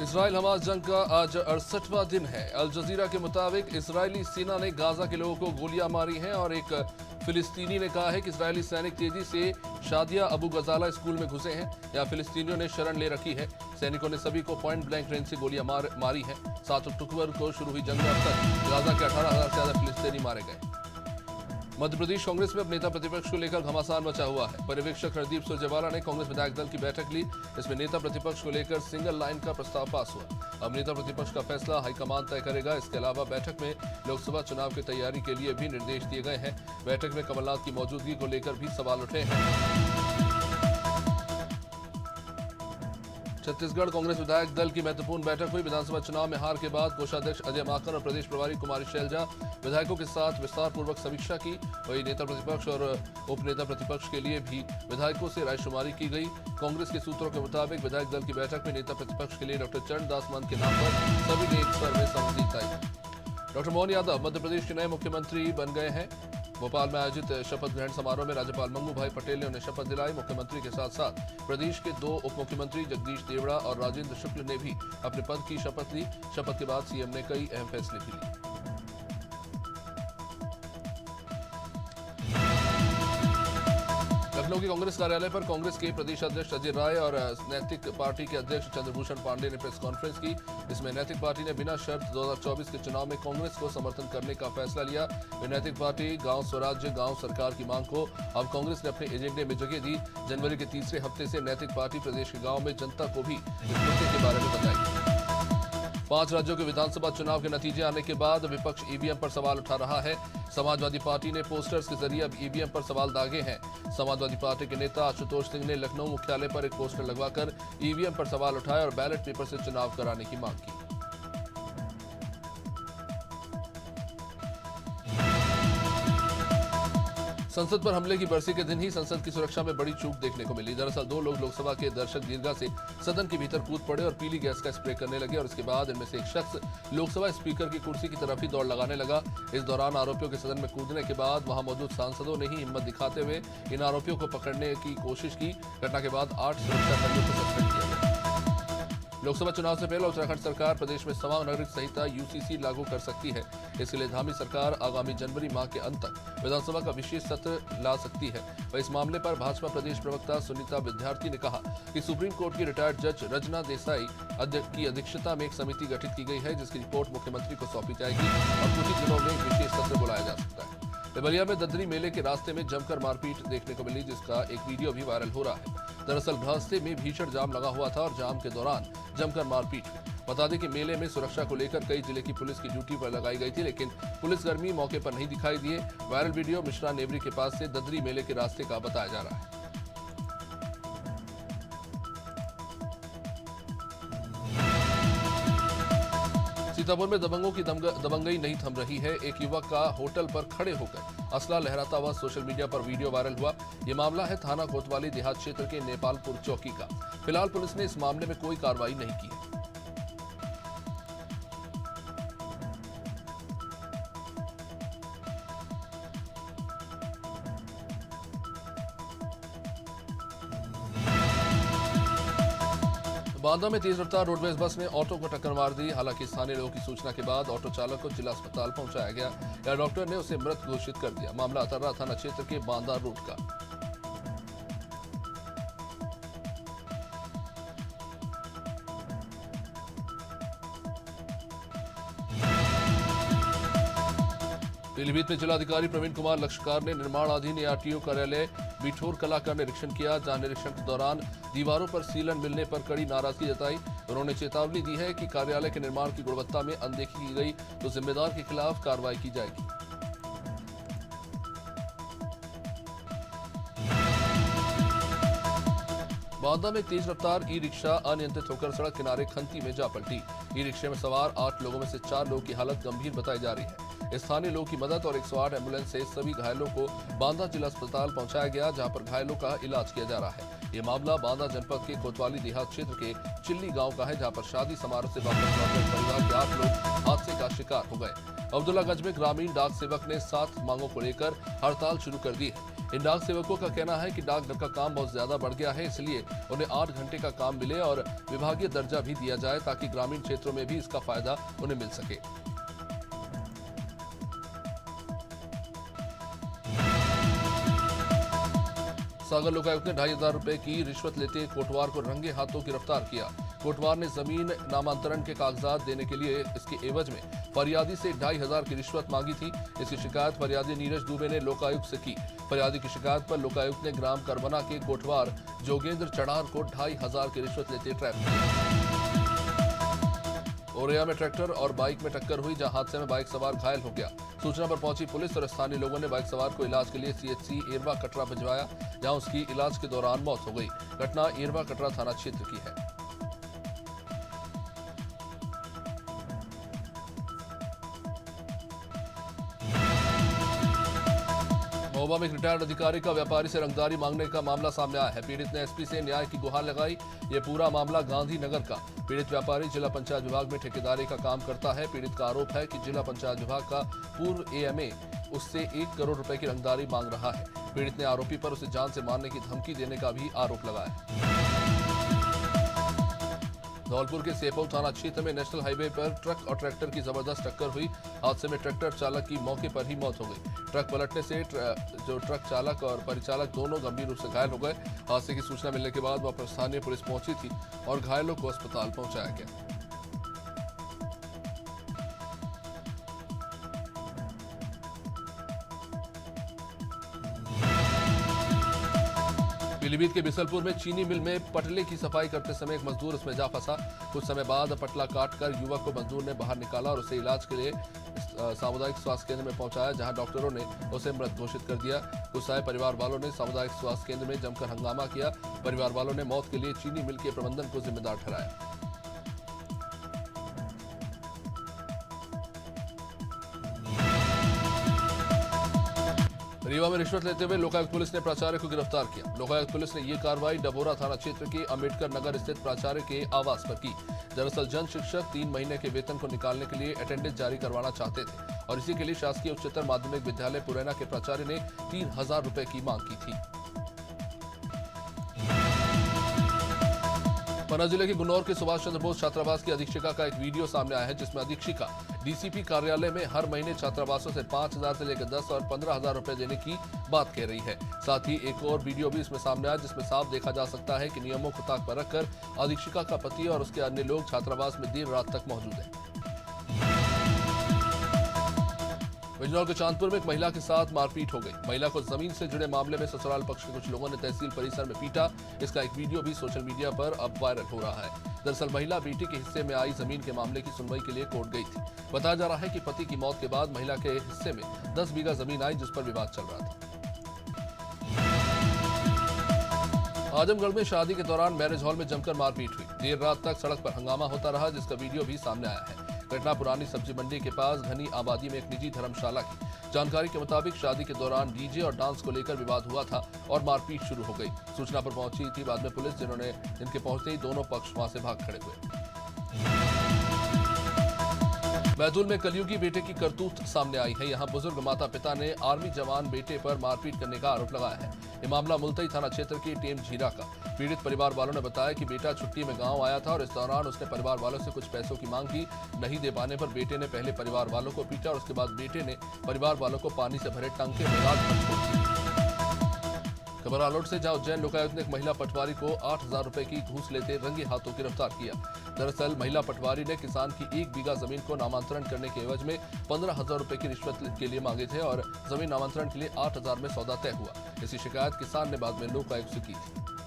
Israel Hamas जंग का आज 68वां दिन है। अल जजीरा के मुताबिक इजरायली सेना ने गाजा के लोगों को गोलियां मारी हैं और एक फिलिस्तीनी ने कहा है कि इजरायली सैनिक तेजी से शादिया अबू गजाला स्कूल में घुसे हैं या फिलिस्तीनियों ने शरण ले रखी है। सैनिकों ने सभी को पॉइंट ब्लैंक रेंज से गोलियां मारी हैं। 7 अक्टूबर को शुरू हुई जंग में अब तक गाजा के 18,000 से ज्यादा फिलिस्तीनी मारे गए। मध्य प्रदेश कांग्रेस में अब नेता प्रतिपक्ष को लेकर घमासान मचा हुआ है। पर्यवेक्षक हरदीप सुरजेवाला ने कांग्रेस विधायक दल की बैठक ली। इसमें नेता प्रतिपक्ष को लेकर सिंगल लाइन का प्रस्ताव पास हुआ। अब नेता प्रतिपक्ष का फैसला हाईकमान तय करेगा। इसके अलावा बैठक में लोकसभा चुनाव की तैयारी के लिए भी निर्देश दिए गए हैं। बैठक में कमलनाथ की मौजूदगी को लेकर भी सवाल उठे हैं। छत्तीसगढ़ कांग्रेस विधायक दल की महत्वपूर्ण बैठक हुई। विधानसभा चुनाव में हार के बाद कोषाध्यक्ष अजय माकन और प्रदेश प्रभारी कुमारी शैलजा विधायकों के साथ विस्तार पूर्वक समीक्षा की। वहीं नेता प्रतिपक्ष और उपनेता प्रतिपक्ष के लिए भी विधायकों से रायशुमारी की गई। कांग्रेस के सूत्रों के मुताबिक विधायक दल की बैठक में नेता प्रतिपक्ष के लिए डॉक्टर चरणदास मान के नाम पर सभी ने एक स्वर में सहमति जताई। डॉक्टर मोहन यादव मध्य प्रदेश के नए मुख्यमंत्री बन गए हैं। भोपाल में आयोजित शपथ ग्रहण समारोह में राज्यपाल मंगू भाई पटेल ने उन्हें शपथ दिलाई। मुख्यमंत्री के साथ साथ प्रदेश के 2 उप मुख्यमंत्री जगदीश देवड़ा और राजेंद्र शुक्ल ने भी अपने पद की शपथ ली। शपथ के बाद सीएम ने कई अहम फैसले भी लिए। लखनऊ के कांग्रेस कार्यालय पर कांग्रेस के प्रदेश अध्यक्ष अजय राय और नैतिक पार्टी के अध्यक्ष चंद्रभूषण पांडे ने प्रेस कॉन्फ्रेंस की। इसमें नैतिक पार्टी ने बिना शर्त 2024 के चुनाव में कांग्रेस को समर्थन करने का फैसला लिया। नैतिक पार्टी गांव स्वराज्य गांव सरकार की मांग को अब कांग्रेस ने अपने एजेंडे में जगह दी। जनवरी के तीसरे हफ्ते से नैतिक पार्टी प्रदेश के गाँव में जनता को भी इस मुद्दे के बारे में बताएगी। 5 राज्यों के विधानसभा चुनाव के नतीजे आने के बाद विपक्ष ईवीएम पर सवाल उठा रहा है। समाजवादी पार्टी ने पोस्टर्स के जरिए अब ईवीएम पर सवाल दागे हैं। समाजवादी पार्टी के नेता आशुतोष सिंह ने लखनऊ मुख्यालय पर एक पोस्टर लगवाकर ईवीएम पर सवाल उठाए और बैलेट पेपर से चुनाव कराने की मांग की। संसद पर हमले की बरसी के दिन ही संसद की सुरक्षा में बड़ी चूक देखने को मिली। दरअसल 2 लोग लोकसभा के दर्शक दीर्घा से सदन के भीतर कूद पड़े और पीली गैस का स्प्रे करने लगे और इसके बाद इनमें से एक शख्स लोकसभा स्पीकर की कुर्सी की तरफ ही दौड़ लगाने लगा। इस दौरान आरोपियों के सदन में कूदने के बाद वहां मौजूद सांसदों ने ही हिम्मत दिखाते हुए इन आरोपियों को पकड़ने की कोशिश की। घटना के बाद 8 सुरक्षाकर्मियों को सस्पेंड किया गया। लोकसभा चुनाव से पहले उत्तराखंड सरकार प्रदेश में समान नागरिक संहिता यूसीसी लागू कर सकती है। इसके लिए धामी सरकार आगामी जनवरी माह के अंत तक विधानसभा का विशेष सत्र ला सकती है। वह इस मामले पर भाजपा प्रदेश प्रवक्ता सुनीता विद्यार्थी ने कहा कि सुप्रीम कोर्ट की रिटायर्ड जज रजना देसाई की अध्यक्षता में एक समिति गठित की गई है, जिसकी रिपोर्ट मुख्यमंत्री को सौंपी जाएगी और कुछ ही दिनों में विशेष सत्र बुलाया जा सकता है। देवलिया में ददरी मेले के रास्ते में जमकर मारपीट देखने को मिली, जिसका एक वीडियो भी वायरल हो रहा है। दरअसल रास्ते में भीषण जाम लगा हुआ था और जाम के दौरान जमकर मारपीट हुई। बता दें कि मेले में सुरक्षा को लेकर कई जिले की पुलिस की ड्यूटी पर लगाई गई थी, लेकिन पुलिसकर्मी मौके पर नहीं दिखाई दिए। वायरल वीडियो मिश्रा नेवरी के पास से ददरी मेले के रास्ते का बताया जा रहा है। सीतापुर में दबंगों की दबंगई नहीं थम रही है। एक युवक का होटल पर खड़े होकर असला लहराता हुआ सोशल मीडिया पर वीडियो वायरल हुआ। ये मामला है थाना कोतवाली देहात क्षेत्र के नेपालपुर चौकी का। फिलहाल पुलिस ने इस मामले में कोई कार्रवाई नहीं की है। बांदा में तेज रफ्तार रोडवेज बस ने ऑटो को टक्कर मार दी। हालांकि स्थानीय लोगों की सूचना के बाद ऑटो चालक को जिला अस्पताल पहुंचाया गया या डॉक्टर ने उसे मृत घोषित कर दिया। मामला अतर्रा थाना क्षेत्र के बांदा रोड का। पीलीभीत में जिलाधिकारी प्रवीण कुमार लक्षकार ने निर्माणाधीन आरटीओ कार्यालय बिठोर कला का निरीक्षण किया, जहां निरीक्षण के दौरान दीवारों पर सीलन मिलने पर कड़ी नाराजगी जताई। उन्होंने चेतावनी दी है कि कार्यालय के निर्माण की गुणवत्ता में अनदेखी की गई तो जिम्मेदार के खिलाफ कार्रवाई की जाएगी। बांदा में तेज रफ्तार ई रिक्शा अनियंत्रित होकर सड़क किनारे खंती में जा पलटी। ई रिक्शे में सवार 8 लोगों में से 4 लोगों की हालत गंभीर बताई जा रही है। स्थानीय लोगों की मदद और 108 एम्बुलेंस से सभी घायलों को बांदा जिला अस्पताल पहुंचाया गया, जहां पर घायलों का इलाज किया जा रहा है। ये मामला बांदा जनपद के कोतवाली देहात क्षेत्र के चिल्ली गांव का है, जहां पर शादी समारोह से वापस लौटे परिवार के 8 लोग हादसे का शिकार हो गए। अब्दुल्लागंज में ग्रामीण डाक सेवक ने 7 मांगों को लेकर हड़ताल शुरू कर दी है। इन डाक सेवकों का कहना है कि डाकघर का काम बहुत ज्यादा बढ़ गया है, इसलिए उन्हें 8 घंटे का काम मिले और विभागीय दर्जा भी दिया जाए ताकि ग्रामीण क्षेत्रों में भी इसका फायदा उन्हें मिल सके। सागर लोकायुक्त ने 2,500 रुपए की रिश्वत लेते कोटवार को रंगे हाथों गिरफ्तार किया। कोटवार ने जमीन नामांतरण के कागजात देने के लिए इसके एवज में फरियादी से 2,500 की रिश्वत मांगी थी। इसकी शिकायत फरियादी नीरज दुबे ने लोकायुक्त से की। फरियादी की शिकायत पर लोकायुक्त ने ग्राम करबना के कोटवार जोगेंद्र चढ़ार को 2,500 की रिश्वत लेते ट्रैप किया। ओरिया में ट्रैक्टर और बाइक में टक्कर हुई, जहां हादसे में बाइक सवार घायल हो गया। सूचना पर पहुंची पुलिस और स्थानीय लोगों ने बाइक सवार को इलाज के लिए सीएचसी एरवा कटरा भिजवाया, जहां उसकी इलाज के दौरान मौत हो गई। घटना एरवा कटरा थाना क्षेत्र की है। महोबा में एक रिटायर्ड अधिकारी का व्यापारी से रंगदारी मांगने का मामला सामने आया है। पीड़ित ने एसपी से न्याय की गुहार लगाई। ये पूरा मामला गांधीनगर का। पीड़ित व्यापारी जिला पंचायत विभाग में ठेकेदारी का काम करता है। पीड़ित का आरोप है कि जिला पंचायत विभाग का पूर्व एएमए उससे 1 करोड़ रुपए की रंगदारी मांग रहा है। पीड़ित ने आरोपी पर उसे जान से मारने की धमकी देने का भी आरोप लगाया है। धौलपुर के सेपऊ थाना क्षेत्र में नेशनल हाईवे पर ट्रक और ट्रैक्टर की जबरदस्त टक्कर हुई। हादसे में ट्रैक्टर चालक की मौके पर ही मौत हो गई। ट्रक पलटने से जो ट्रक चालक और परिचालक दोनों गंभीर रूप से घायल हो गए। हादसे की सूचना मिलने के बाद वहां पर स्थानीय पुलिस पहुंची थी और घायलों को अस्पताल पहुंचाया गया। पीलीभीत के बिसलपुर में चीनी मिल में पटले की सफाई करते समय एक मजदूर उसमें जा फंसा। कुछ समय बाद पटला काटकर युवक को मजदूर ने बाहर निकाला और उसे इलाज के लिए सामुदायिक स्वास्थ्य केंद्र में पहुंचाया, जहां डॉक्टरों ने उसे मृत घोषित कर दिया। गुस्साए परिवार वालों ने सामुदायिक स्वास्थ्य केंद्र में जमकर हंगामा किया। परिवार वालों ने मौत के लिए चीनी मिल के प्रबंधन को जिम्मेदार ठहराया। रीवा में रिश्वत लेते हुए लोकायुक्त पुलिस ने प्राचार्य को गिरफ्तार किया। लोकायुक्त पुलिस ने ये कार्रवाई डबोरा थाना क्षेत्र के अंबेडकर नगर स्थित प्राचार्य के आवास पर की। दरअसल जन शिक्षक 3 महीने के वेतन को निकालने के लिए अटेंडेंस जारी करवाना चाहते थे और इसी के लिए शासकीय उच्चतर माध्यमिक विद्यालय पुरैना के प्राचार्य ने 3,000 रुपए की मांग की थी। पन्ना जिले के गुन्नौर के सुभाष चंद्र बोस छात्रावास की अधीक्षिका का एक वीडियो सामने आया है, जिसमें अधीक्षिका डीसीपी कार्यालय में हर महीने छात्रावासों से 5,000 से लेकर 10 और 15,000 रुपए देने की बात कह रही है। साथ ही एक और वीडियो भी इसमें सामने आया, जिसमें साफ देखा जा सकता है कि नियमों को ताक पर रखकर अधीक्षिका का पति और उसके अन्य लोग छात्रावास में देर रात तक मौजूद हैं। बिजनौर के चांदपुर में एक महिला के साथ मारपीट हो गई। महिला को जमीन से जुड़े मामले में ससुराल पक्ष के कुछ लोगों ने तहसील परिसर में पीटा। इसका एक वीडियो भी सोशल मीडिया पर अब वायरल हो रहा है। दरअसल महिला बेटी के हिस्से में आई जमीन के मामले की सुनवाई के लिए कोर्ट गई थी। बताया जा रहा है कि पति की मौत के बाद महिला के हिस्से में 10 बीघा जमीन आई, जिस पर विवाद चल रहा था। आजमगढ़ में शादी के दौरान मैरिज हॉल में जमकर मारपीट हुई। देर रात तक सड़क पर हंगामा होता रहा, जिसका वीडियो भी सामने आया है। घटना पुरानी सब्जी मंडी के पास घनी आबादी में एक निजी धर्मशाला की। जानकारी के मुताबिक शादी के दौरान डीजे और डांस को लेकर विवाद हुआ था और मारपीट शुरू हो गई। सूचना पर पहुंची थी बाद में पुलिस, जिनके पहुंचते ही दोनों पक्ष वहां से भाग खड़े हुए। बैतूल में कलयुगी बेटे की करतूत सामने आई है। यहां बुजुर्ग माता पिता ने आर्मी जवान बेटे पर मारपीट करने का आरोप लगाया है। ये मामला मुलतई थाना क्षेत्र के टेम झीरा का। पीड़ित परिवार वालों ने बताया कि बेटा छुट्टी में गांव आया था और इस दौरान उसने परिवार वालों से कुछ पैसों की मांग की। नहीं दे पाने पर बेटे ने पहले परिवार वालों को पीटा और उसके बाद बेटे ने परिवार वालों को पानी से भरे टंके में रात भर छोड़ दिया। खबर आलोट से, जहां उज्जैन लोकायुक्त ने एक महिला पटवारी को 8,000 रुपए की घूस लेते रंगे हाथों गिरफ्तार किया। दरअसल महिला पटवारी ने किसान की 1 बीघा जमीन को नामांतरण करने के एवज में 15,000 रुपए की रिश्वत के लिए मांगे थे और जमीन नामांतरण के लिए 8,000 में सौदा तय हुआ। इसी शिकायत किसान ने बाद में लोकायुक्त से की थी।